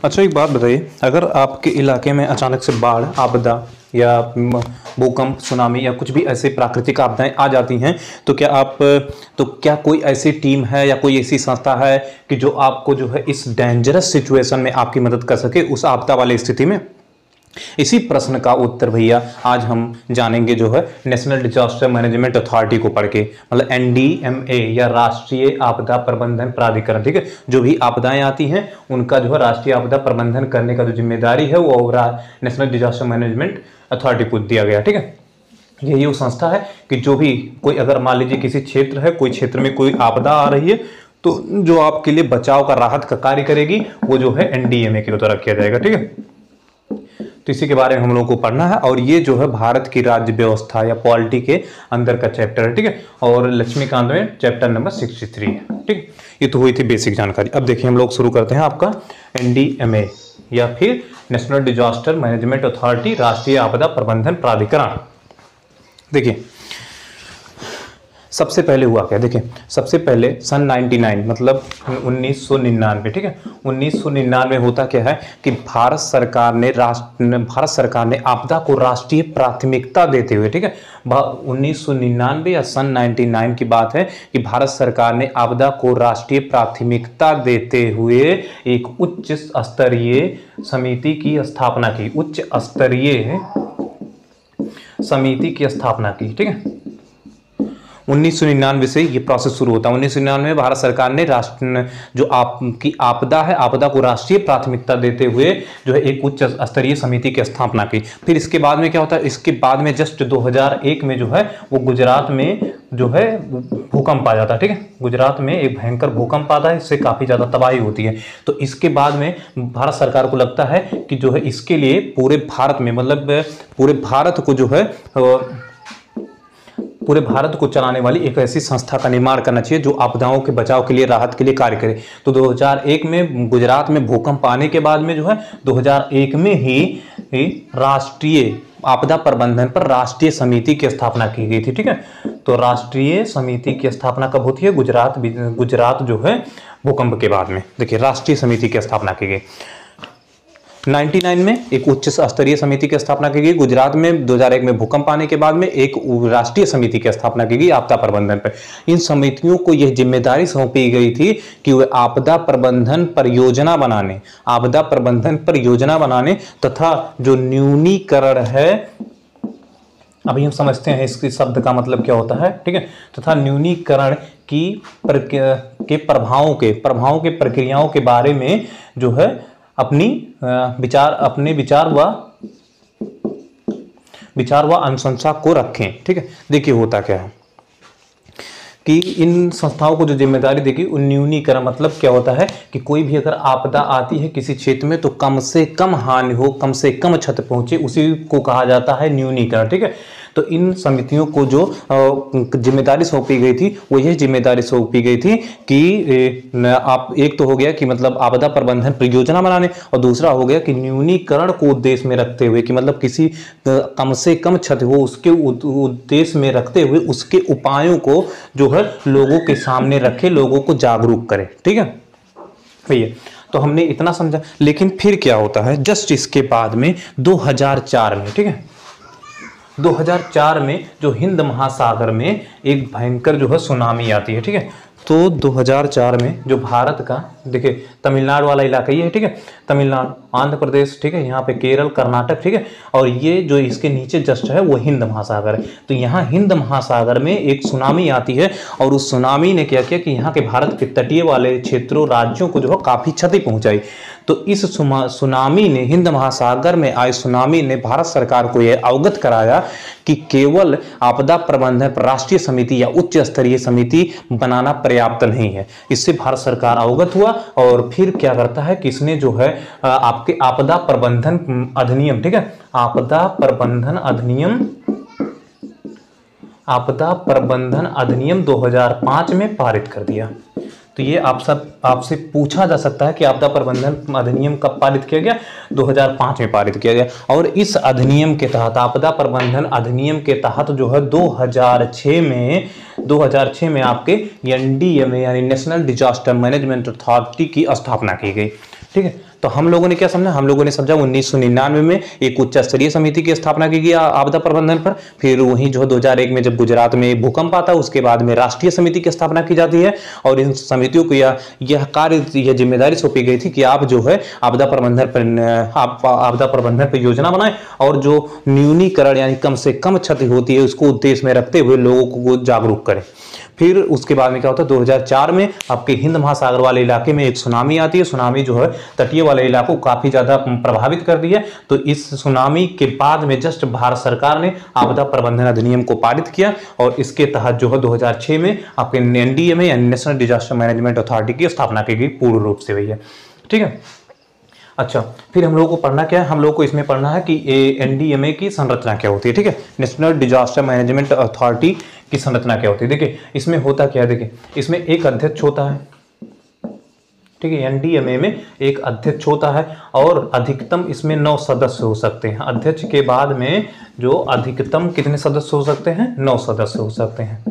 अच्छा, एक बात बताइए, अगर आपके इलाके में अचानक से बाढ़, आपदा या भूकंप, सुनामी या कुछ भी ऐसे प्राकृतिक आपदाएं आ जाती हैं, तो क्या कोई ऐसी टीम है या कोई ऐसी संस्था है कि जो आपको जो है इस डेंजरस सिचुएशन में आपकी मदद कर सके, उस आपदा वाली स्थिति में? इसी प्रश्न का उत्तर भैया आज हम जानेंगे जो है नेशनल डिजास्टर मैनेजमेंट अथॉरिटी को पढ़ के, मतलब एनडीएमए या राष्ट्रीय आपदा प्रबंधन प्राधिकरण। ठीक है, जो भी आपदाएं आती हैं उनका जो है राष्ट्रीय आपदा प्रबंधन करने का जो जिम्मेदारी है वो नेशनल डिजास्टर मैनेजमेंट अथॉरिटी को दिया गया। ठीक है, यही वो संस्था है कि जो भी कोई, अगर मान लीजिए किसी क्षेत्र है, कोई क्षेत्र में कोई आपदा आ रही है, तो जो आपके लिए बचाव का, राहत का कार्य करेगी, वो जो है एनडीएमए के द्वारा किया जाएगा। ठीक है, तो इसी के बारे में हम लोगों को पढ़ना है। और ये जो है भारत की राज्य व्यवस्था या पॉलिटी के अंदर का चैप्टर है। ठीक है, और लक्ष्मीकांत में चैप्टर नंबर 63 है। ठीक, ये तो हुई थी बेसिक जानकारी। अब देखिए हम लोग शुरू करते हैं आपका एनडीएमए या फिर नेशनल डिजास्टर मैनेजमेंट अथॉरिटी, राष्ट्रीय आपदा प्रबंधन प्राधिकरण। देखिए सबसे पहले हुआ क्या, देखिए सबसे पहले सन 99 मतलब 1999। ठीक है, 1999 होता क्या है कि भारत सरकार ने आपदा को राष्ट्रीय प्राथमिकता देते हुए, ठीक है, 1999 या सन 99 की बात है कि भारत सरकार ने आपदा को राष्ट्रीय प्राथमिकता देते हुए एक उच्च स्तरीय समिति की स्थापना की, उच्च स्तरीय समिति की स्थापना की। ठीक है, 1999 से ये प्रोसेस शुरू होता है। 1999 में भारत सरकार ने जो आपकी आपदा है, आपदा को राष्ट्रीय प्राथमिकता देते हुए जो है एक उच्च स्तरीय समिति की स्थापना की। फिर इसके बाद में क्या होता है, इसके बाद में जस्ट 2001 में जो है वो गुजरात में जो है भूकंप आ जाता है। ठीक है, गुजरात में एक भयंकर भूकंप आता है, इससे काफ़ी ज़्यादा तबाही होती है। तो इसके बाद में भारत सरकार को लगता है कि जो है इसके लिए पूरे भारत में, मतलब पूरे भारत को जो है पूरे भारत को चलाने वाली एक ऐसी संस्था का निर्माण करना चाहिए जो आपदाओं के बचाव के लिए, राहत के लिए कार्य करे। तो 2001 में गुजरात में भूकंप आने के बाद में जो है 2001 में ही राष्ट्रीय आपदा प्रबंधन पर राष्ट्रीय समिति की स्थापना की गई थी। ठीक है, तो राष्ट्रीय समिति की स्थापना कब होती है, गुजरात जो है भूकंप के बाद में, देखिए राष्ट्रीय समिति की स्थापना की गई। 99 में एक उच्च स्तरीय समिति की स्थापना की गई। गुजरात में 2001 में भूकंप आने के बाद में एक राष्ट्रीय समिति की स्थापना की गई आपदा प्रबंधन पर। इन समितियों को यह जिम्मेदारी सौंपी गई थी कि वे आपदा प्रबंधन पर योजना बनाने तथा जो न्यूनीकरण है, अभी हम समझते हैं इसके शब्द का मतलब क्या होता है। ठीक है, तथा न्यूनीकरण के प्रभावों के प्रक्रियाओं के बारे में जो है अपने विचार व अनुशंसा को रखें। ठीक है, देखिए होता क्या है कि इन संस्थाओं को जो जिम्मेदारी देगी, उन न्यूनीकरण मतलब क्या होता है कि कोई भी अगर आपदा आती है किसी क्षेत्र में तो कम से कम हानि हो, कम से कम क्षति पहुंचे, उसी को कहा जाता है न्यूनीकरण। ठीक है, तो इन समितियों को जो जिम्मेदारी सौंपी गई थी वो यह जिम्मेदारी सौंपी गई थी कि आप, एक तो हो गया कि मतलब आपदा प्रबंधन परियोजना बनाने, और दूसरा हो गया कि न्यूनीकरण को उद्देश्य में रखते हुए कि मतलब किसी कम से कम क्षति हो उसके उद्देश्य में रखते हुए उसके उपायों को जो है लोगों के सामने रखे, लोगों को जागरूक करे। ठीक है भैया, तो हमने इतना समझा। लेकिन फिर क्या होता है, जस्ट इसके बाद में 2004 में, ठीक है, 2004 में जो हिंद महासागर में एक भयंकर जो है सुनामी आती है। ठीक है, तो 2004 में जो भारत का, देखिए तमिलनाडु वाला इलाका ये है। ठीक है, तमिलनाडु, आंध्र प्रदेश, ठीक है, यहाँ पे केरल, कर्नाटक, ठीक है, और ये जो इसके नीचे जस्ट है वो हिंद महासागर है। तो यहाँ हिंद महासागर में एक सुनामी आती है और उस सुनामी ने क्या किया कि यहाँ के भारत के तटीय वाले क्षेत्रों, राज्यों को जो है काफ़ी क्षति पहुँचाई। तो इस सुनामी ने, हिंद महासागर में आए सुनामी ने भारत सरकार को यह अवगत कराया कि केवल आपदा प्रबंधन पर राष्ट्रीय समिति या उच्च स्तरीय समिति बनाना पर्याप्त नहीं है। इससे भारत सरकार अवगत हुआ और फिर क्या करता है कि इसने जो है आपके आपदा प्रबंधन अधिनियम, ठीक है, आपदा प्रबंधन अधिनियम 2005 में पारित कर दिया। तो ये आपसे पूछा जा सकता है कि आपदा प्रबंधन अधिनियम कब पारित किया गया, 2005 में पारित किया गया। और इस अधिनियम के तहत, आपदा प्रबंधन अधिनियम के तहत जो है 2006 में आपके एनडीएमए यानी नेशनल डिजास्टर मैनेजमेंट अथॉरिटी की स्थापना की गई। ठीक ठीक है। तो हम लोगों ने क्या समझा, हम लोगों ने समझा 1999 में एक उच्च स्तरीय समिति की स्थापना की गई आपदा प्रबंधन पर। फिर वहीं जो 2001 में जब गुजरात में भूकंप आता है उसके बाद में राष्ट्रीय समिति की स्थापना की जाती है और इन समितियों को यह कार्य, यह जिम्मेदारी सौंपी गई थी कि आप जो है आपदा प्रबंधन पर योजना बनाएं और जो न्यूनीकरण यानी कम से कम क्षति होती है उसको उद्देश्य में रखते हुए लोगों को जागरूक करें। फिर उसके बाद में क्या होता है, 2004 में आपके हिंद महासागर वाले इलाके में एक सुनामी आती है। सुनामी जो है तटीय वाले इलाकों को काफी ज्यादा प्रभावित कर दी है। तो इस सुनामी के बाद में जस्ट भारत सरकार ने आपदा प्रबंधन अधिनियम को पारित किया और इसके तहत जो है 2006 में आपके NDMA यानी नेशनल डिजास्टर मैनेजमेंट अथॉरिटी की स्थापना की गई पूर्ण रूप से भैया, ठीक है। अच्छा, फिर हम लोगों को पढ़ना क्या है, हम लोगों को इसमें पढ़ना है कि NDMA की संरचना क्या होती है, ठीक है। नेशनल डिजास्टर मैनेजमेंट अथॉरिटी की संरचना क्या होती है। देखिए इसमें होता क्या है, देखिए इसमें एक अध्यक्ष होता है, ठीक है। NDMA में एक अध्यक्ष होता है और अधिकतम इसमें 9 सदस्य हो सकते हैं। अध्यक्ष के बाद में जो अधिकतम कितने सदस्य हो सकते हैं, 9 सदस्य हो सकते हैं,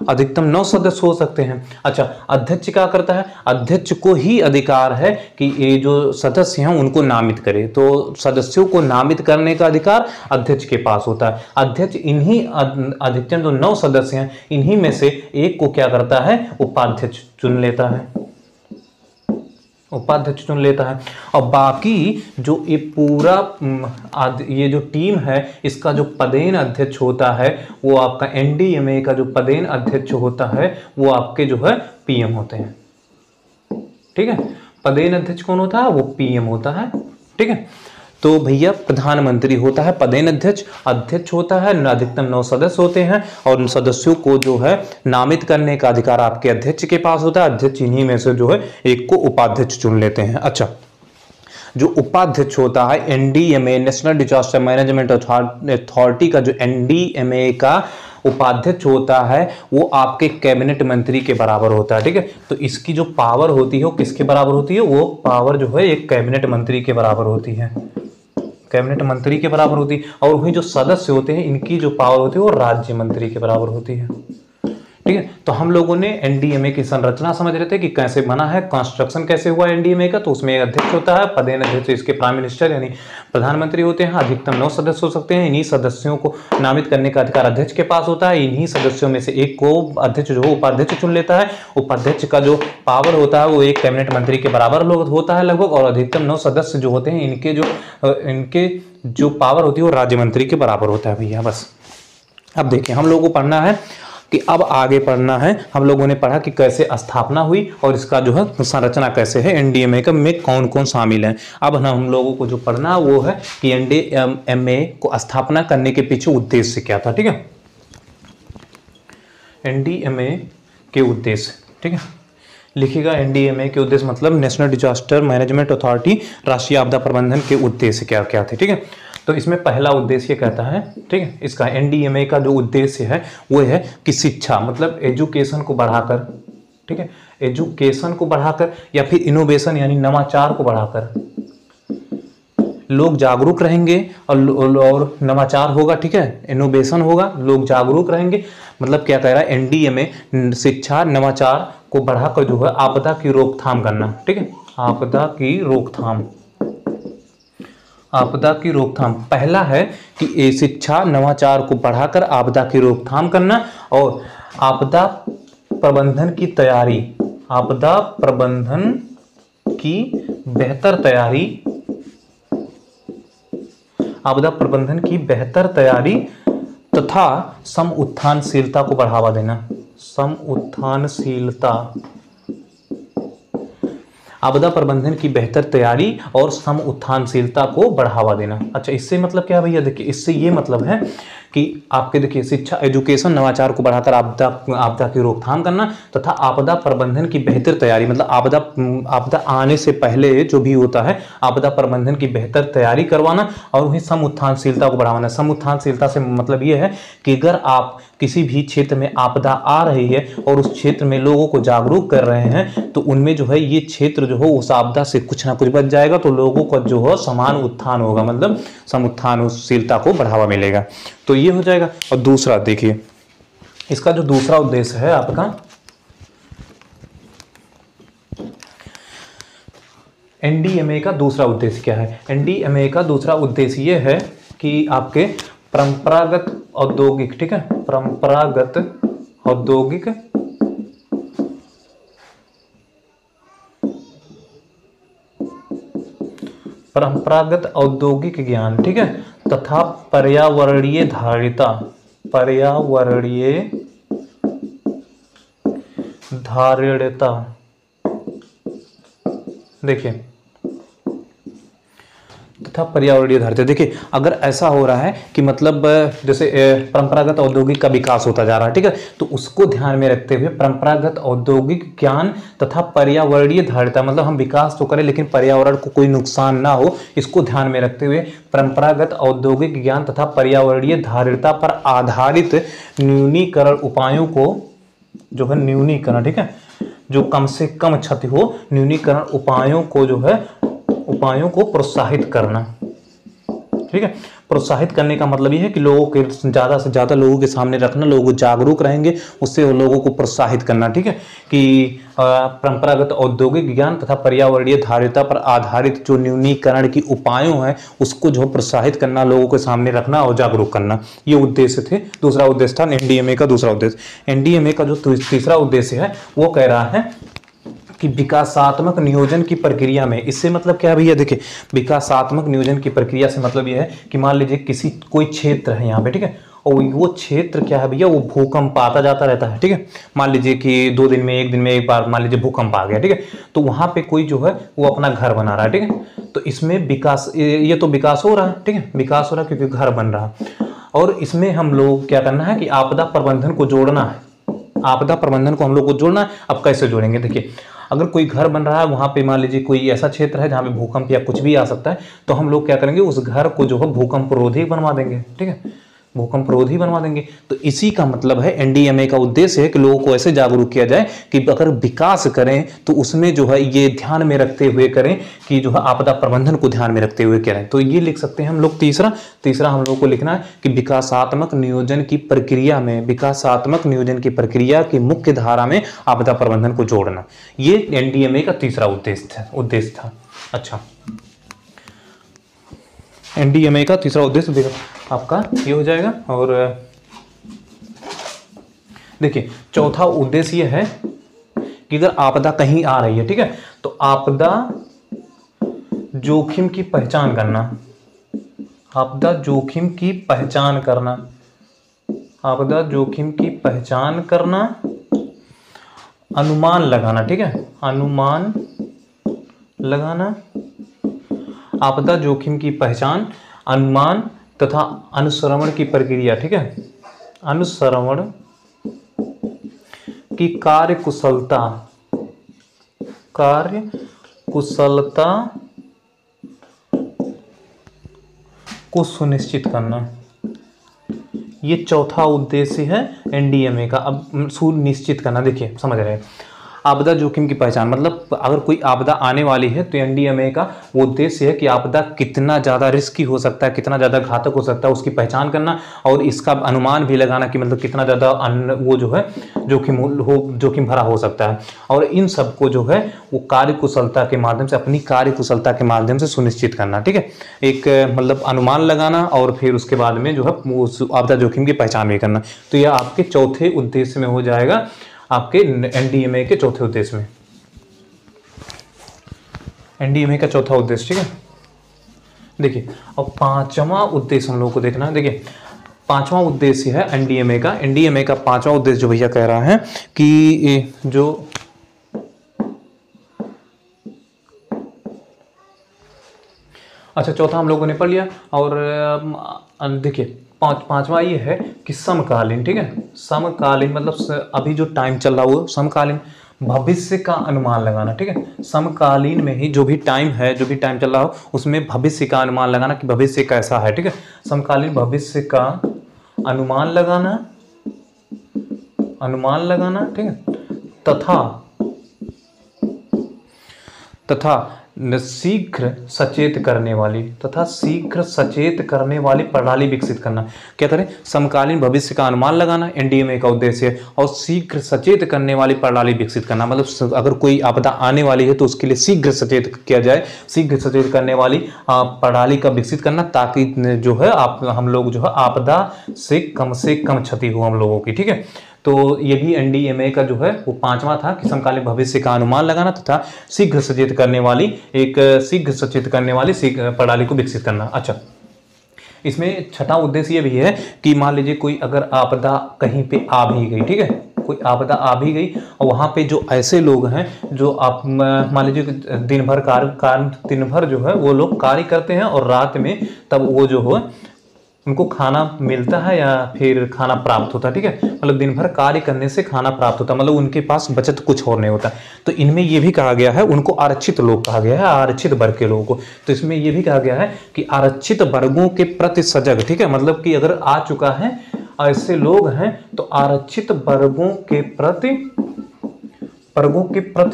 अधिकतम 9 सदस्य हो सकते हैं। अच्छा, अध्यक्ष क्या करता है, अध्यक्ष को ही अधिकार है कि ये जो सदस्य हैं उनको नामित करे। तो सदस्यों को नामित करने का अधिकार अध्यक्ष के पास होता है। अध्यक्ष इन्हीं अधिकतम जो 9 सदस्य हैं इन्हीं में से एक को क्या करता है, उपाध्यक्ष चुन लेता है, उपाध्यक्ष चुन लेता है। और बाकी जो ये पूरा ये जो टीम है इसका जो पदेन अध्यक्ष होता है वो आपका NDMA का जो पदेन अध्यक्ष होता है वो आपके जो है PM होते हैं, ठीक है। पदेन अध्यक्ष कौन होता है, वो PM होता है, ठीक है। तो भैया प्रधानमंत्री होता है पदेन अध्यक्ष, अध्यक्ष होता है, अधिकतम 9 सदस्य होते हैं और उन सदस्यों को जो है नामित करने का अधिकार आपके अध्यक्ष के पास होता है। अध्यक्ष इन्हीं में से जो है एक को उपाध्यक्ष चुन लेते हैं। अच्छा, जो उपाध्यक्ष होता है NDMA national disaster management authority का जो NDMA का उपाध्यक्ष होता है वो आपके कैबिनेट मंत्री के बराबर होता है, ठीक है। तो इसकी जो पावर होती है वो किसके बराबर होती है, वो पावर जो है एक कैबिनेट मंत्री के बराबर होती है, कैबिनेट मंत्री के बराबर होती है। और वही जो सदस्य होते हैं इनकी जो पावर होती है वो राज्य मंत्री के बराबर होती है, ठीक है। तो हम लोगों ने NDMA की संरचना समझ रहे थे कि कैसे बना है, कंस्ट्रक्शन कैसे हुआ NDMA का। तो उसमें एक अध्यक्ष होता है, पदेन अध्यक्ष इसके प्राइम मिनिस्टर यानी प्रधानमंत्री होते हैं, अधिकतम 9 सदस्य हो सकते हैं। इन्हीं सदस्यों को नामित करने का अधिकार अध्यक्ष के पास होता है। इन्हीं सदस्यों में से एक को अध्यक्ष जो उपाध्यक्ष चुन लेता है। उपाध्यक्ष का जो पावर होता है वो एक कैबिनेट मंत्री के बराबर होता है लगभग, और अधिकतम 9 सदस्य जो होते हैं इनके जो पावर होती है वो राज्य मंत्री के बराबर होता है भैया। बस अब देखिए हम लोगों को पढ़ना है कि अब आगे पढ़ना है। हम लोगों ने पढ़ा कि कैसे स्थापना हुई और इसका जो है संरचना कैसे है, NDMA का में कौन कौन शामिल है। अब ना हम लोगों को जो पढ़ना वो है कि NDMA को स्थापना करने के पीछे उद्देश्य क्या था, ठीक है। NDMA के उद्देश्य, ठीक है, लिखिएगा। NDMA के उद्देश्य मतलब नेशनल डिजास्टर मैनेजमेंट अथॉरिटी, राष्ट्रीय आपदा प्रबंधन के उद्देश्य क्या क्या थे, ठीक है। तो इसमें पहला उद्देश्य कहता है, ठीक है, इसका NDMA का जो उद्देश्य है वो है कि शिक्षा मतलब एजुकेशन को बढ़ाकर, ठीक है, एजुकेशन को बढ़ाकर या फिर इनोवेशन यानी नवाचार को बढ़ाकर लोग जागरूक रहेंगे और नवाचार होगा, ठीक है, इनोवेशन होगा, लोग जागरूक रहेंगे। मतलब क्या कह रहा है NDMA, शिक्षा नवाचार को बढ़ाकर जो है आपदा की रोकथाम करना, ठीक है, आपदा की रोकथाम, आपदा की रोकथाम। पहला है कि शिक्षा नवाचार को बढ़ाकर आपदा की रोकथाम करना और आपदा प्रबंधन की तैयारी, आपदा प्रबंधन की बेहतर तैयारी, आपदा प्रबंधन की बेहतर तैयारी तथा सम उत्थानशीलता को बढ़ावा देना, सम उत्थानशीलता, आपदा प्रबंधन की बेहतर तैयारी और सम उत्थानशीलता को बढ़ावा देना। अच्छा, इससे मतलब क्या है भैया, देखिए इससे ये मतलब है कि आपके देखिए शिक्षा एजुकेशन नवाचार को बढ़ाकर आपदा की रोकथाम करना तथा आपदा प्रबंधन की बेहतर तैयारी, मतलब आपदा आने से पहले जो भी होता है आपदा प्रबंधन की बेहतर तैयारी करवाना और वहीं सम उत्थानशीलता को बढ़ावाना। सम उत्थानशीलता से मतलब ये है कि अगर आप किसी भी क्षेत्र में आपदा आ रही है और उस क्षेत्र में लोगों को जागरूक कर रहे हैं तो उनमें जो है ये क्षेत्र जो हो उस आपदा से कुछ ना कुछ बच जाएगा, तो लोगों का जो है समान उत्थान होगा, मतलब सम उत्थानशीलता को बढ़ावा मिलेगा। तो ये हो जाएगा। और दूसरा देखिए इसका जो दूसरा उद्देश्य है आपका एनडीएमए का दूसरा उद्देश्य क्या है? एनडीएमए का दूसरा उद्देश्य ये है कि आपके परंपरागत औद्योगिक, ठीक है, परंपरागत औद्योगिक ज्ञान, ठीक है, तथा पर्यावरणीय धारिता, देखिए, तथा पर्यावरणीय धारिता। देखिए अगर ऐसा हो रहा है कि मतलब जैसे परंपरागत औद्योगिक का विकास होता जा रहा है, ठीक है, तो उसको ध्यान में रखते हुए परंपरागत औद्योगिक ज्ञान तथा पर्यावरणीय धारिता, मतलब हम विकास तो करें लेकिन पर्यावरण को कोई नुकसान ना हो, इसको ध्यान में रखते हुए परंपरागत औद्योगिक ज्ञान तथा पर्यावरणीय धारिता पर आधारित न्यूनीकरण उपायों को जो है न्यूनीकरण, ठीक है, जो कम से कम क्षति हो, न्यूनीकरण उपायों को जो है उपायों को प्रोत्साहित करना, ठीक है। प्रोत्साहित करने का मतलब ये है कि लोगों के ज़्यादा से ज़्यादा लोगों के सामने रखना, लोग जागरूक रहेंगे, उससे वो लोगों को प्रोत्साहित करना, ठीक है, कि परंपरागत औद्योगिक ज्ञान तथा पर्यावरणीय धारिता पर आधारित जो न्यूनीकरण की उपायों हैं उसको जो प्रोत्साहित करना, लोगों के सामने रखना और जागरूक करना, ये उद्देश्य थे। दूसरा उद्देश्य था एनडीएमए का दूसरा उद्देश्य। एनडीएमए का जो तीसरा उद्देश्य है वो कह रहा है कि विकासात्मक नियोजन की प्रक्रिया में, इससे मतलब क्या है भैया, देखिए विकासात्मक नियोजन की प्रक्रिया से मतलब यह है कि मान लीजिए कोई क्षेत्र है यहाँ पे, ठीक है, और वो क्षेत्र क्या है भैया, वो भूकंप आता जाता रहता है, ठीक है। मान लीजिए कि 2 दिन में 1 दिन में एक बार मान लीजिए भूकंप आ गया, ठीक है, तो वहां पे कोई जो है वो अपना घर बना रहा है, ठीक है, तो इसमें विकास, ये तो विकास हो रहा है, ठीक है, विकास हो रहा है क्योंकि घर बन रहा है। और इसमें हम लोग क्या करना है कि आपदा प्रबंधन को जोड़ना है, आपदा प्रबंधन को हम लोग को जोड़ना है। अब कैसे जोड़ेंगे, देखिए अगर कोई घर बन रहा है वहां पे मान लीजिए कोई ऐसा क्षेत्र है जहां पे भूकंप या कुछ भी आ सकता है, तो हम लोग क्या करेंगे, उस घर को जो है भूकंप रोधी बनवा देंगे, ठीक है, भूकंप रोधी बनवा देंगे। तो इसी का मतलब है एनडीएमए का उद्देश्य है कि लोगों को ऐसे जागरूक किया जाए कि अगर विकास करें तो उसमें जो है ये ध्यान में रखते हुए करें कि जो है आपदा प्रबंधन को ध्यान में रखते हुए करें। तो ये लिख सकते हैं हम लोग तीसरा हम लोग को लिखना है कि विकासात्मक नियोजन की प्रक्रिया में, विकासात्मक नियोजन की प्रक्रिया की मुख्य धारा में आपदा प्रबंधन को जोड़ना, ये एनडीएमए का तीसरा उद्देश्य था। अच्छा, एनडीएमए का तीसरा उद्देश्य आपका ये हो जाएगा। और देखिए चौथा उद्देश्य ये है कि अगर आपदा कहीं आ रही है, ठीक है, तो आपदा जोखिम की पहचान करना, आपदा जोखिम की पहचान करना, आपदा जोखिम की पहचान करना, अनुमान लगाना, ठीक है, अनुमान लगाना, आपदा जोखिम की पहचान, अनुमान तथा अनुश्रवण की प्रक्रिया, ठीक है, अनुश्रवण की कार्यकुशलता को सुनिश्चित करना, ये चौथा उद्देश्य है एनडीएमए का। अब सुनिश्चित करना, देखिए समझ रहे हैं, आपदा जोखिम की पहचान मतलब अगर कोई आपदा आने वाली है तो एनडीएमए का वो उद्देश्य है कि आपदा कितना ज़्यादा रिस्की हो सकता है, कितना ज़्यादा घातक हो सकता है, उसकी पहचान करना और इसका अनुमान भी लगाना कि मतलब कितना ज़्यादा वो जो है जोखिम भरा हो सकता है। और इन सब को जो है वो कार्यकुशलता के माध्यम से, अपनी कार्यकुशलता के माध्यम से सुनिश्चित करना, ठीक है, एक मतलब अनुमान लगाना और फिर उसके बाद में जो है उस आपदा जोखिम की पहचान भी करना। तो यह आपके चौथे उद्देश्य में हो जाएगा, आपके एनडीएमए के चौथे उद्देश्य में, एनडीएमए का चौथा उद्देश्य, ठीक है। देखिए अब पांचवा उद्देश्य हम लोगों को देखना है। देखिए पांचवा उद्देश्य है एनडीएमए का, एनडीएमए का पांचवा उद्देश्य जो भैया कह रहा है कि जो अच्छा चौथा हम लोगों ने पढ़ लिया। और देखिए पांचवा ये है कि समकालीन, ठीक है, समकालीन मतलब अभी जो टाइम चल रहा हो समकालीन, भविष्य का अनुमान लगाना, ठीक है, समकालीन में ही जो भी टाइम है, जो भी टाइम चल रहा हो उसमें भविष्य का अनुमान लगाना कि भविष्य कैसा है, ठीक है, समकालीन भविष्य का अनुमान लगाना, ठीक है, तथा शीघ्र सचेत करने वाली तथा शीघ्र सचेत करने वाली प्रणाली विकसित करना। क्या करें? समकालीन भविष्य का अनुमान लगाना एनडीएमए का उद्देश्य है, और शीघ्र सचेत करने वाली प्रणाली विकसित करना, मतलब अगर कोई आपदा आने वाली है तो उसके लिए शीघ्र सचेत किया जाए, शीघ्र सचेत करने वाली प्रणाली का विकसित करना, ताकि जो है हम लोग जो है आपदा से कम क्षति हो हम लोगों की। ठीक है, तो ये भी एनडीएमए का जो है वो 5वां था कि समकालीन भविष्य का अनुमान लगाना तथा शीघ्र सचेत करने वाली प्रणाली को विकसित करना। अच्छा, इसमें छठा उद्देश्य ये भी है कि मान लीजिए कोई अगर आपदा कहीं पे आ भी गई, ठीक है, कोई आपदा आ भी गई और वहाँ पे जो ऐसे लोग हैं जो आप मान लीजिए दिन भर जो है वो लोग कार्य करते हैं और रात में तब वो जो है उनको खाना मिलता है या फिर खाना प्राप्त होता है। ठीक है, मतलब दिन भर कार्य करने से खाना प्राप्त होता है, मतलब उनके पास बचत कुछ और नहीं होता। तो इनमें ये भी कहा गया है, उनको आरक्षित लोग कहा गया है, आरक्षित वर्ग के लोगों को। तो इसमें ये भी कहा गया है कि आरक्षित वर्गों के प्रति सजग, ठीक है, मतलब कि अगर आ चुका है ऐसे लोग हैं तो आरक्षित वर्गों के प्रति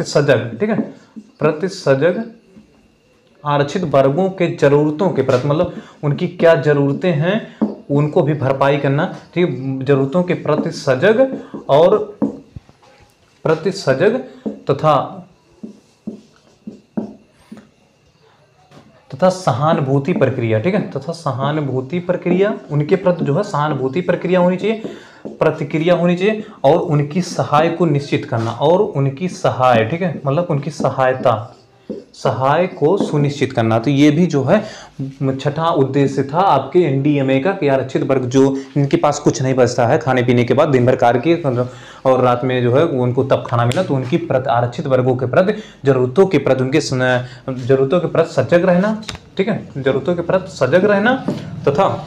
सजग, ठीक है, प्रति सजग, आरक्षित वर्गों के जरूरतों के प्रति, मतलब उनकी क्या जरूरतें हैं उनको भी भरपाई करना, ठीक है, जरूरतों के प्रति सजग और प्रति सजग तथा सहानुभूति प्रक्रिया, ठीक है, तथा सहानुभूति प्रक्रिया, उनके प्रति जो है सहानुभूति प्रक्रिया होनी चाहिए, प्रतिक्रिया होनी चाहिए, और उनकी सहाय को निश्चित करना, और उनकी सहाय, ठीक है, मतलब उनकी सहाय को सुनिश्चित करना। तो ये भी जो है छठा उद्देश्य था आपके एनडीएमए का कि आरक्षित वर्ग जो इनके पास कुछ नहीं बचता है खाने पीने के बाद, दिन भर कार्य किए और रात में जो है उनको तब खाना मिला, तो उनकी आरक्षित वर्गों के प्रति जरूरतों के प्रति उनके जरूरतों के प्रति सजग रहना, ठीक है, जरूरतों के प्रति सजग रहना तथा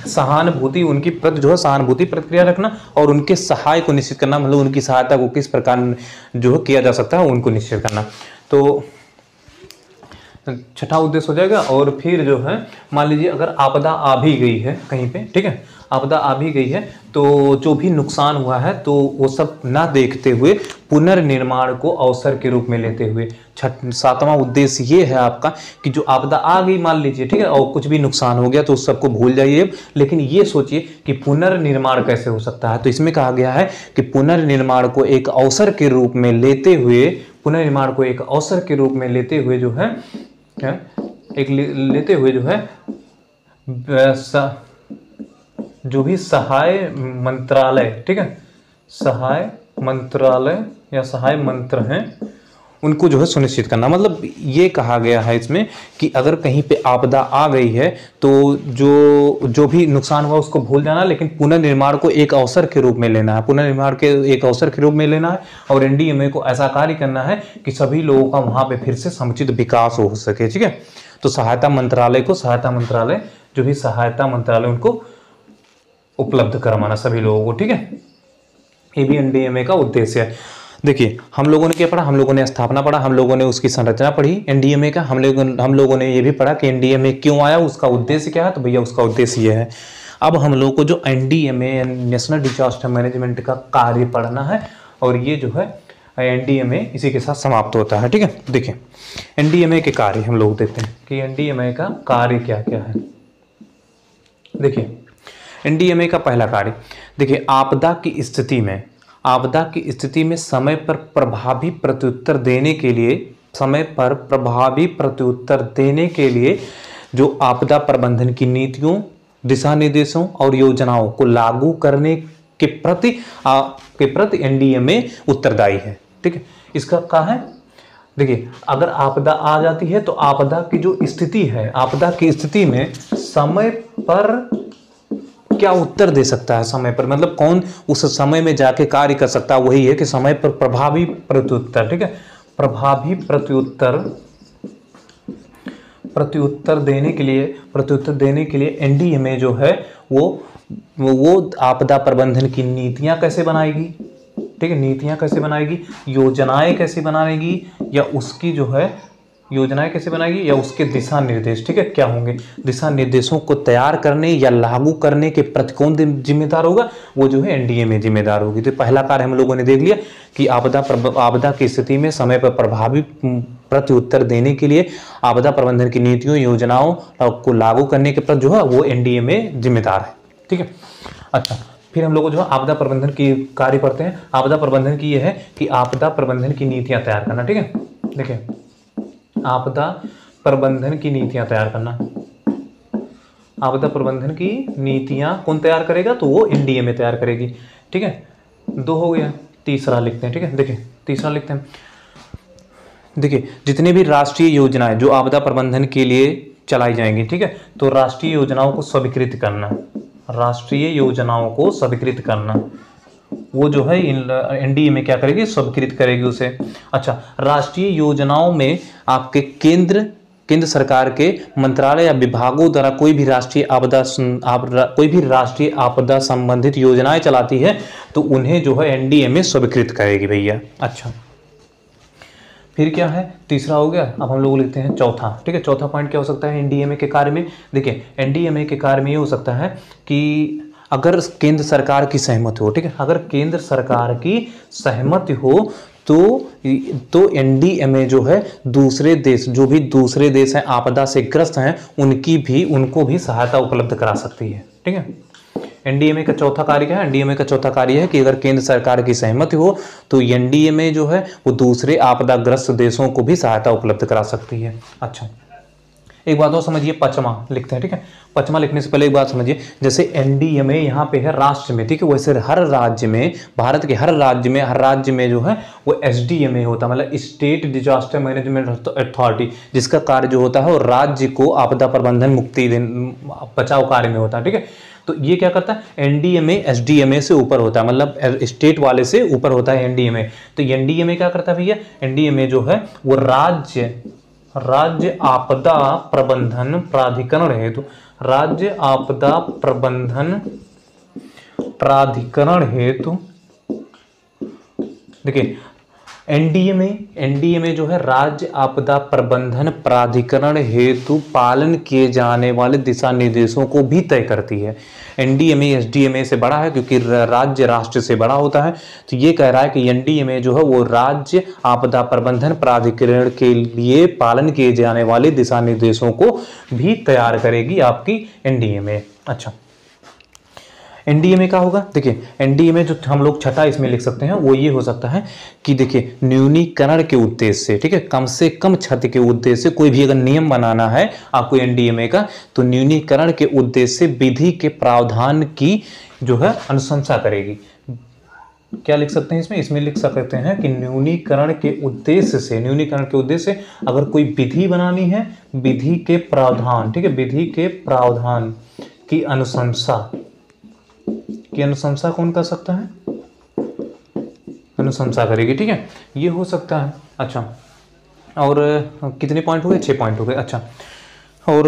सहानुभूति, उनकी प्रति जो है सहानुभूति प्रक्रिया रखना और उनके सहाय को निश्चित करना, मतलब उनकी सहायता को किस प्रकार जो है किया जा सकता है उनको निश्चित करना। तो छठा उद्देश्य हो जाएगा। और फिर जो है मान लीजिए अगर आपदा आ भी गई है कहीं पे, ठीक है, आपदा आ भी गई है तो जो भी नुकसान हुआ है तो वो सब ना देखते हुए पुनर्निर्माण को अवसर के रूप में लेते हुए, सातवां उद्देश्य ये है आपका कि जो आपदा आ गई मान लीजिए, ठीक है, और कुछ भी नुकसान हो गया तो उस सबको भूल जाइए, लेकिन ये सोचिए कि पुनर्निर्माण कैसे हो सकता है। तो इसमें कहा गया है कि पुनर्निर्माण को एक अवसर के रूप में लेते हुए, पुनर्निर्माण को एक अवसर के रूप में लेते हुए जो है लेते हुए जो है जो भी सहाय मंत्रालय, ठीक है, सहाय मंत्रालय या सहाय मंत्र हैं उनको जो है सुनिश्चित करना। मतलब ये कहा गया है इसमें कि अगर कहीं पे आपदा आ गई है तो जो भी नुकसान हुआ उसको भूल जाना, लेकिन पुनर्निर्माण को एक अवसर के रूप में लेना है, पुनर्निर्माण के एक अवसर के रूप में लेना है और एनडीएमए को ऐसा कार्य करना है कि सभी लोगों का वहां पे फिर से समुचित विकास हो सके। ठीक है, तो सहायता मंत्रालय जो भी सहायता मंत्रालय उनको उपलब्ध करवाना सभी लोगों को। ठीक है, ये भी एनडीएमए का उद्देश्य है। देखिए हम लोगों ने क्या पढ़ा, हम लोगों ने स्थापना पढ़ा, हम लोगों ने उसकी संरचना पढ़ी एनडीएमए का, हम लोगों ने ये भी पढ़ा कि एनडीएमए क्यों आया, उसका उद्देश्य क्या है। तो भैया उसका उद्देश्य ये है। अब हम लोग को जो एनडीएमए नेशनल डिजास्टर मैनेजमेंट का कार्य पढ़ना है और ये जो है एनडीएमए इसी के साथ समाप्त होता है। ठीक है, देखिए एनडीएमए के कार्य हम लोग देखते हैं कि एनडीएमए का कार्य क्या क्या है। देखिए एनडीएमए का पहला कार्य, देखिए आपदा की स्थिति में समय पर प्रभावी प्रत्युत्तर देने के लिए जो आपदा प्रबंधन की नीतियों, दिशा निर्देशों और योजनाओं को लागू करने के प्रति एनडीएमए उत्तरदायी है। ठीक है, इसका क्या है, देखिए अगर आपदा आ जाती है तो आपदा की जो स्थिति है, आपदा की स्थिति में समय पर क्या उत्तर दे सकता है, समय पर मतलब कौन उस समय में जाके कार्य कर सकता है, वही है कि समय पर प्रभावी प्रत्युत्तर। ठीक है, प्रभावी प्रत्युत्तर देने के लिए एनडीएमए जो है वो आपदा प्रबंधन की नीतियां कैसे बनाएगी, ठीक है, नीतियां कैसे बनाएगी, योजनाएं कैसे बनाएगी या उसकी जो है योजनाएं कैसे बनाएगी या उसके दिशा निर्देश, ठीक है, क्या होंगे, दिशा निर्देशों को तैयार करने या लागू करने के प्रति कौन जिम्मेदार होगा, वो जो है एनडीएमए जिम्मेदार होगी। तो पहला कार्य हम लोगों ने देख लिया कि आपदा की स्थिति में समय पर प्रभावी प्रत्युत्तर देने के लिए आपदा प्रबंधन की नीतियों योजनाओं को लागू करने के प्रति जो है वो एनडीएमए जिम्मेदार है। ठीक है। अच्छा, फिर हम लोग जो है आपदा प्रबंधन की कार्य पढ़ते हैं। आपदा प्रबंधन की ये है कि आपदा प्रबंधन की नीतियां तैयार करना। ठीक है, देखिए आपदा प्रबंधन की नीतियां तैयार करना। आपदा प्रबंधन की नीतियां कौन तैयार करेगा? तो वो एनडीएमए तैयार करेगी। ठीक है, 2 हो गया, तीसरा लिखते हैं। ठीक है, देखिए तीसरा लिखते हैं। देखिए जितने भी राष्ट्रीय योजनाएं जो आपदा प्रबंधन के लिए चलाई जाएंगी, ठीक है, तो राष्ट्रीय योजनाओं को स्वीकृत करना, राष्ट्रीय योजनाओं को स्वीकृत करना, वो जो है एनडीएमए क्या करेगी? स्वीकृत करेगी उसे। अच्छा, राष्ट्रीय योजनाओं में आपके केंद्र सरकार के मंत्रालय या विभागों द्वारा कोई भी राष्ट्रीय आपदा संबंधित योजनाएं चलाती है तो उन्हें जो है एनडीएमए स्वीकृत करेगी भैया। अच्छा, फिर क्या है? तीसरा हो गया। अब हम लोग लिखते हैं चौथा। ठीक है, चौथा पॉइंट क्या हो सकता है एनडीएमए के कार्य में? देखिए एनडीएमए के कार्य में ये हो सकता है कि अगर केंद्र सरकार की सहमति हो, ठीक है, अगर केंद्र सरकार की सहमति हो तो एनडीएमए जो है दूसरे देश, जो भी दूसरे देश हैं आपदा से ग्रस्त हैं, उनको भी सहायता उपलब्ध करा सकती है। ठीक है, एनडीएमए का चौथा कार्य क्या है? एनडीएमए का चौथा कार्य है कि अगर केंद्र सरकार की सहमति हो तो एनडीएमए जो है वो दूसरे आपदाग्रस्त देशों को भी सहायता उपलब्ध करा सकती है। अच्छा, एक बात और समझिए, पचमा लिखते हैं। ठीक है, पचमा लिखने से पहले एक बात समझिए, जैसे एनडीएमए यहाँ पे है राष्ट्र में, ठीक है, वैसे हर राज्य में, भारत के हर राज्य में जो है वो एसडीएमए होता है, मतलब स्टेट डिजास्टर मैनेजमेंट अथॉरिटी, जिसका कार्य जो होता है वो राज्य को आपदा प्रबंधन मुक्ति बचाव कार्य में होता है। ठीक है, तो ये क्या करता है? एनडीएमए एसडीएमए से ऊपर होता है, मतलब स्टेट वाले से ऊपर होता है एनडीएमए। तो एनडीएमए क्या करता है भैया? एनडीएमए जो है वो राज्य आपदा प्रबंधन प्राधिकरण हेतु, राज्य आपदा प्रबंधन प्राधिकरण हेतु, देखिए एनडीएमए जो है राज्य आपदा प्रबंधन प्राधिकरण हेतु पालन किए जाने वाले दिशा निर्देशों को भी तय करती है। एनडीएमए एसडीएमए से बड़ा है क्योंकि राज्य राष्ट्र से बड़ा होता है। तो ये कह रहा है कि एनडीएमए जो है वो राज्य आपदा प्रबंधन प्राधिकरण के लिए पालन किए जाने वाले दिशा निर्देशों को भी तैयार करेगी आपकी एनडीएमए। अच्छा, एनडीएमए का होगा, देखिए एनडीएमए जो हम लोग छठा इसमें लिख सकते हैं वो ये हो सकता है कि देखिए न्यूनीकरण के उद्देश्य से, ठीक है, कम से कम क्षति के उद्देश्य से कोई भी अगर नियम बनाना है आपको एनडीएमए का, तो न्यूनीकरण के उद्देश्य से विधि के प्रावधान की जो है अनुशंसा करेगी। क्या लिख सकते हैं इसमें लिख सकते हैं कि न्यूनीकरण के उद्देश्य से अगर कोई विधि बनानी है, विधि के प्रावधान, ठीक है, विधि के प्रावधान की अनुशंसा कौन कर सकता है? अनुशंसा करेगी। ठीक है, ये हो सकता है। अच्छा, और कितने पॉइंट हो गए? 6 पॉइंट हो गए। अच्छा, और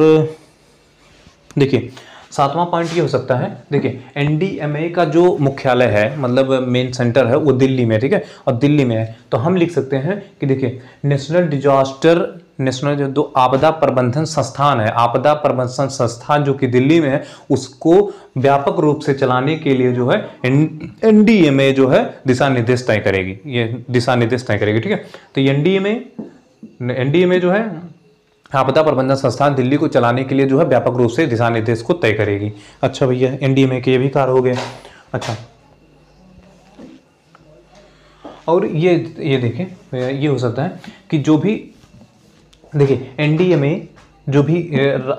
देखिए 7वां पॉइंट ये हो सकता है, देखिए एनडीएमए का जो मुख्यालय है, मतलब मेन सेंटर है वो दिल्ली में, ठीक है, और दिल्ली में है, तो हम लिख सकते हैं कि देखिए नेशनल जो आपदा प्रबंधन संस्थान है, आपदा प्रबंधन संस्थान जो कि दिल्ली में है, उसको व्यापक रूप से चलाने के लिए जो है एनडीएमए जो है दिशा निर्देश तय करेगी, ये दिशा निर्देश तय करेगी। ठीक है, तो एनडीएमए जो है आपदा प्रबंधन संस्थान दिल्ली को चलाने के लिए जो है व्यापक रूप से दिशा निर्देश को तय करेगी। अच्छा भैया, एनडीएमए के ये भी कार्य हो गए। अच्छा, और ये देखिए ये हो सकता है कि जो भी देखिए एनडीएमए जो भी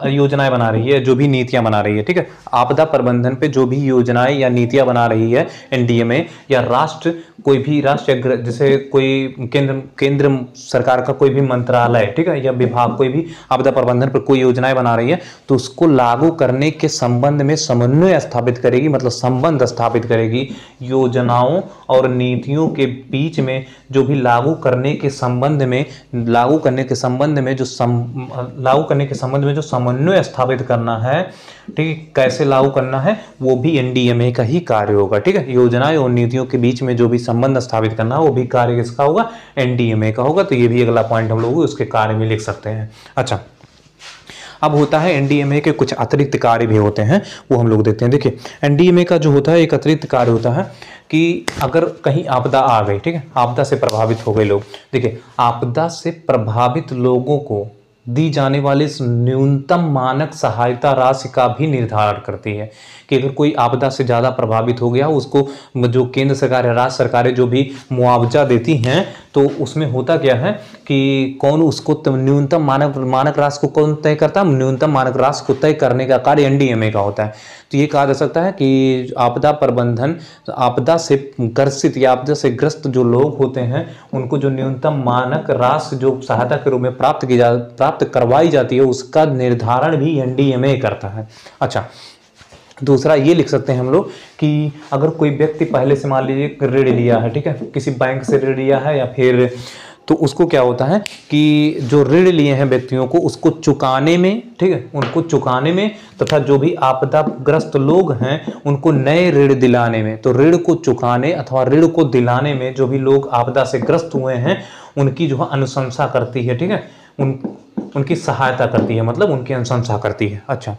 योजनाएं बना रही है, जो भी नीतियां बना रही है, ठीक है, आपदा प्रबंधन पे जो भी योजनाएं या नीतियां बना रही है एनडीएमए, या राष्ट्र कोई भी राष्ट्र, जैसे कोई केंद्र सरकार का कोई भी मंत्रालय, ठीक है, या विभाग कोई भी आपदा प्रबंधन पर कोई योजनाएं बना रही है, तो उसको लागू करने के संबंध में समन्वय स्थापित करेगी, मतलब संबंध स्थापित करेगी योजनाओं और नीतियों के बीच में, जो भी लागू करने के संबंध में जो समन्वय स्थापित करना है, ठीक है, कैसे लागू करना है, वो भी एनडीएमए का ही कार्य होगा। ठीक है, योजनाएं और नीतियों के बीच में जो भी संबंध स्थापित करना है वो भी कार्य किसका होगा? एनडीएमए का होगा। तो ये भी अगला पॉइंट हम लोग उसके कार्य में लिख सकते हैं। अच्छा, अब होता है एनडीएमए के कुछ अतिरिक्त कार्य भी होते हैं, वो हम लोग देखते हैं। देखिए एनडीएमए का जो होता है एक अतिरिक्त कार्य होता है कि अगर कहीं आपदा आ गई, ठीक है, आपदा से प्रभावित हो गए लोग, देखिए आपदा से प्रभावित लोगों को दी जाने वाली न्यूनतम मानक सहायता राशि का भी निर्धारण करती है कि अगर कोई आपदा से ज़्यादा प्रभावित हो गया, उसको जो केंद्र सरकार या राज्य सरकारें जो भी मुआवजा देती हैं, तो उसमें होता क्या है कि कौन उसको न्यूनतम मानक राशि को कौन तय करता है, न्यूनतम मानक राशि को तय करने का कार्य एनडीएमए का होता है। तो ये कहा जा सकता है कि आपदा प्रबंधन, आपदा से ग्रसित या आपदा से ग्रस्त जो लोग होते हैं उनको जो न्यूनतम मानक राशि जो सहायता के रूप में प्राप्त करवाई जाती है, उसका निर्धारण भी एनडीएमए करता है। अच्छा, दूसरा ये लिख सकते हैं हम लोग कि अगर कोई व्यक्ति पहले से मान लीजिए ऋण लिया है, ठीक है, किसी बैंक से ऋण लिया है या फिर, तो उसको क्या होता है कि जो ऋण लिए हैं व्यक्तियों को उसको चुकाने में, ठीक है, उनको चुकाने में तथा जो भी आपदाग्रस्त लोग हैं उनको नए ऋण दिलाने में, तो ऋण को चुकाने अथवा ऋण को दिलाने में जो भी लोग आपदा से ग्रस्त हुए हैं उनकी जो है अनुशंसा करती है, ठीक है, उनकी सहायता करती है, मतलब उनकी अनुशंसा करती है। अच्छा,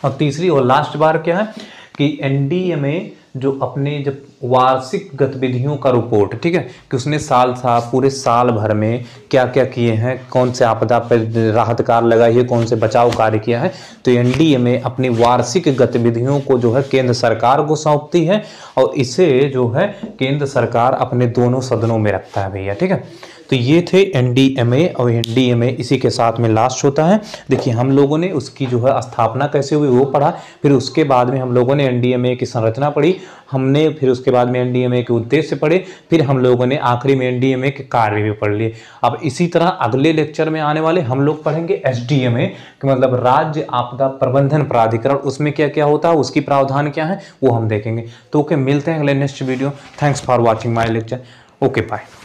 और तीसरी और लास्ट बार क्या है कि एनडीएमए जो अपने जब वार्षिक गतिविधियों का रिपोर्ट, ठीक है, कि उसने पूरे साल भर में क्या क्या किए हैं, कौन से आपदा पर राहत कार्य लगाई है, कौन से बचाव कार्य किया है, तो एनडीएमए अपनी वार्षिक गतिविधियों को जो है केंद्र सरकार को सौंपती है और इसे जो है केंद्र सरकार अपने दोनों सदनों में रखता है भैया, ठीक है। तो ये थे एनडीएमए, और एनडीएमए इसी के साथ में लास्ट होता है। देखिए हम लोगों ने उसकी जो है स्थापना कैसे हुई वो पढ़ा, फिर उसके बाद में हम लोगों ने एनडीएमए की संरचना पढ़ी हमने, फिर उसके बाद में एनडीएमए के उद्देश्य पढ़े, फिर हम लोगों ने आखिरी में एनडीएमए के कार्य भी पढ़ लिए। अब इसी तरह अगले लेक्चर में आने वाले हम लोग पढ़ेंगे एसडीएमए कि मतलब राज्य आपदा प्रबंधन प्राधिकरण, उसमें क्या क्या होता है, उसकी प्रावधान क्या है, वो हम देखेंगे। तो ओके, मिलते हैं अगले next video. Thanks for watching my lecture. Okay, bye.